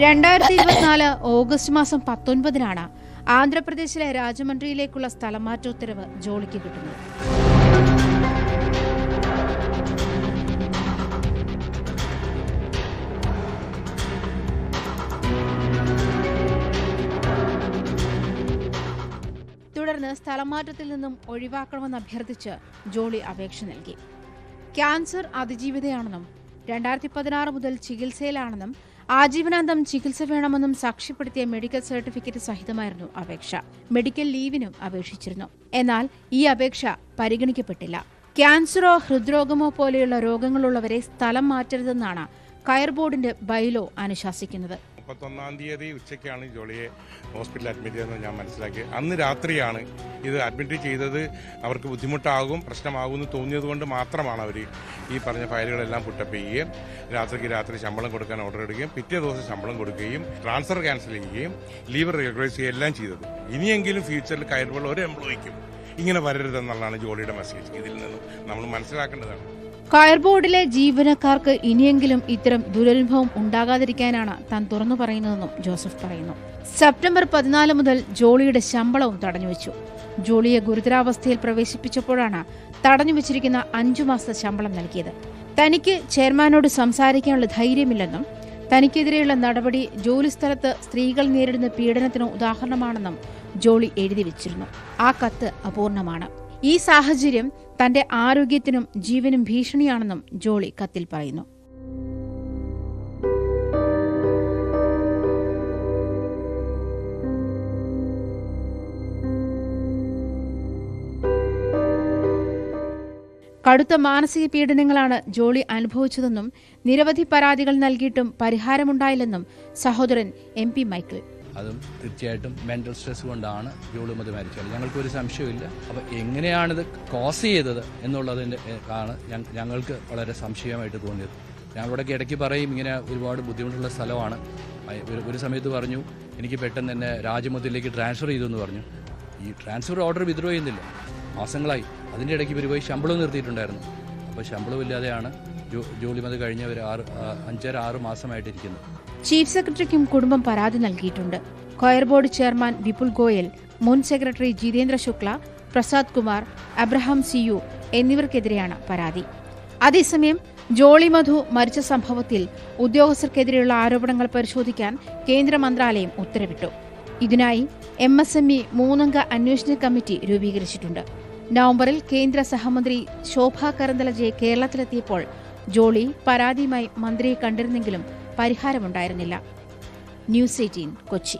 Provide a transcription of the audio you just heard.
2024 August മാസം 19-നാണ് ആന്ധ്രാപ്രദേശിലെ രാജമണ്ഡ്രിയിലേക്കുള്ള സ്ഥലമാറ്റ ഉത്തരവ് ജോളിക്ക് കിട്ടുന്നത്. തുടർന്ന് സ്ഥലമാറ്റത്തിൽ നിന്നും ഒഴിവാക്കണമെന്ന് അഭ്യർത്ഥിച്ച് ജോളി അപേക്ഷ നൽകി. ക്യാൻസർ അതിജീവിതയാണെന്നും 2016 മുതൽ ചികിത്സയിലാണെന്നും ആജീവനാന്തം ചികിത്സ വേണമെന്നും സാക്ഷ്യപ്പെടുത്തിയ മെഡിക്കൽ സർട്ടിഫിക്കറ്റ് സഹിതമായിരുന്നു അപേക്ഷ. മെഡിക്കൽ ലീവിനും അപേക്ഷിച്ചിരുന്നു. എന്നാൽ ഈ അപേക്ഷ പരിഗണിക്കപ്പെട്ടില്ല. ക്യാൻസറോ ഹൃദ്രോഗമോ പോലെയുള്ള രോഗങ്ങളുള്ളവരെ സ്ഥലം മാറ്റരുതെന്നാണ് കയർ ബോർഡിന്റെ ബൈലോ അനുശാസിക്കുന്നത്. 31-ാം തീയതി ഉച്ചയ്ക്കാണ് ജോളിയെ ഹോസ്പിറ്റലിൽ അഡ്മിറ്റ് ചെയ്തതെന്ന് ഞാൻ മനസ്സിലാക്കി. അന്ന് രാത്രിയാണ് ഇത് അഡ്മിറ്റ് ചെയ്തത്. അവർക്ക് ബുദ്ധിമുട്ടാകും, പ്രശ്നമാകുമെന്ന് തോന്നിയതുകൊണ്ട് മാത്രമാണ് അവർ ഈ പറഞ്ഞ ഫയലുകളെല്ലാം പുട്ടപ്പ് ചെയ്യുകയും രാത്രി ശമ്പളം കൊടുക്കാൻ ഓർഡർ എടുക്കുകയും പിറ്റേ ദിവസം ശമ്പളം കൊടുക്കുകയും ട്രാൻസ്ഫർ ക്യാൻസൽ ചെയ്യുകയും ലീവ് റെഗുലറൈസ് ചെയ്യുകയും എല്ലാം ചെയ്തത്. ഇനിയെങ്കിലും ഫ്യൂച്ചറിൽ കയറുമ്പോൾ ഒരു എംപ്ലോയിക്കും ഇങ്ങനെ വരരുതെന്നുള്ളതാണ് ജോളിയുടെ മെസ്സേജ്. ഇതിൽ നിന്നും നമ്മൾ മനസ്സിലാക്കേണ്ടതാണ്. കയർ ബോർഡിലെ ജീവനക്കാർക്ക് ഇനിയെങ്കിലും ഇത്തരം ദുരനുഭവം ഉണ്ടാകാതിരിക്കാനാണ് താൻ തുറന്നു പറയുന്നതെന്നും ജോസഫ് പറയുന്നു. സെപ്റ്റംബർ 14 മുതൽ ജോളിയുടെ ശമ്പളവും തടഞ്ഞുവെച്ചു. ജോളിയെ ഗുരുതരാവസ്ഥയിൽ പ്രവേശിപ്പിച്ചപ്പോഴാണ് തടഞ്ഞുവെച്ചിരിക്കുന്ന 5 മാസത്തെ ശമ്പളം നൽകിയത്. തനിക്ക് ചെയർമാനോട് സംസാരിക്കാനുള്ള ധൈര്യമില്ലെന്നും തനിക്കെതിരെയുള്ള നടപടി ജോലിസ്ഥലത്ത് സ്ത്രീകൾ നേരിടുന്ന പീഡനത്തിന് ഉദാഹരണമാണെന്നും ജോളി എഴുതി വെച്ചിരുന്നു. ആ കത്ത് അപൂർണമാണ്. ഈ സാഹചര്യം തന്റെ ആരോഗ്യത്തിനും ജീവനും ഭീഷണിയാണെന്നും ജോളി കത്തിൽ പറയുന്നു. കടുത്ത മാനസിക പീഡനങ്ങളാണ് ജോളി അനുഭവിച്ചതെന്നും നിരവധി പരാതികൾ നൽകിയിട്ടും പരിഹാരമുണ്ടായില്ലെന്നും സഹോദരൻ MP മൈക്കിൾ. അതും തീർച്ചയായിട്ടും മെന്റൽ സ്ട്രെസ് കൊണ്ടാണ് ജോളിമതി മരിച്ചത്. ഞങ്ങൾക്കൊരു സംശയമില്ല. അപ്പോൾ എങ്ങനെയാണിത് കോസ് ചെയ്തത് എന്നുള്ളതിൻ്റെ ആണ് ഞങ്ങൾക്ക് വളരെ സംശയമായിട്ട് തോന്നിയത്. ഞങ്ങളിവിടേക്ക് ഇടയ്ക്ക് പറയും ഇങ്ങനെ ഒരുപാട് ബുദ്ധിമുട്ടുള്ള സ്ഥലമാണ്. ഒരു സമയത്ത് പറഞ്ഞു എനിക്ക് പെട്ടെന്ന് തന്നെ രാജമുദ്രയിലേക്ക് ട്രാൻസ്ഫർ ചെയ്തു എന്ന് പറഞ്ഞു. ഈ ട്രാൻസ്ഫർ ഓർഡർ വിത്ഡ്രോ ചെയ്യുന്നില്ല, മാസങ്ങളായി. അതിൻ്റെ ഇടയ്ക്ക് ഇവർ പോയി ശമ്പളം നിർത്തിയിട്ടുണ്ടായിരുന്നു. അപ്പോൾ ശമ്പളമില്ലാതെയാണ് ജോലിമതി കഴിഞ്ഞ ഒരു 5-6 മാസമായിട്ടിരിക്കുന്നത്. ചീഫ് സെക്രട്ടറിക്കും കുടുംബം പരാതി നൽകിയിട്ടുണ്ട്. കയർ ബോർഡ് ചെയർമാൻ വിപുൽ ഗോയൽ, മുൻ secretary Jitendra Shukla, Prasad Kumar, Abraham CU എന്നിവർക്കെതിരെയാണ് പരാതി. അതേസമയം ജോളി മധു മരിച്ച സംഭവത്തിൽ ഉദ്യോഗസ്ഥർക്കെതിരെയുള്ള ആരോപണങ്ങൾ പരിശോധിക്കാൻ കേന്ദ്ര മന്ത്രാലയം ഉത്തരവിട്ടു. ഇതിനായി MSME 3-അംഗ അന്വേഷണ കമ്മിറ്റി രൂപീകരിച്ചിട്ടുണ്ട്. നവംബറിൽ കേന്ദ്ര സഹമന്ത്രി ശോഭാ കരന്തലജെ കേരളത്തിലെത്തിയപ്പോൾ ജോളി പരാതിയുമായി മന്ത്രിയെ കണ്ടിരുന്നെങ്കിലും പരിഹാരമുണ്ടായിരുന്നില്ല. ന്യൂസ് 18 കൊച്ചി.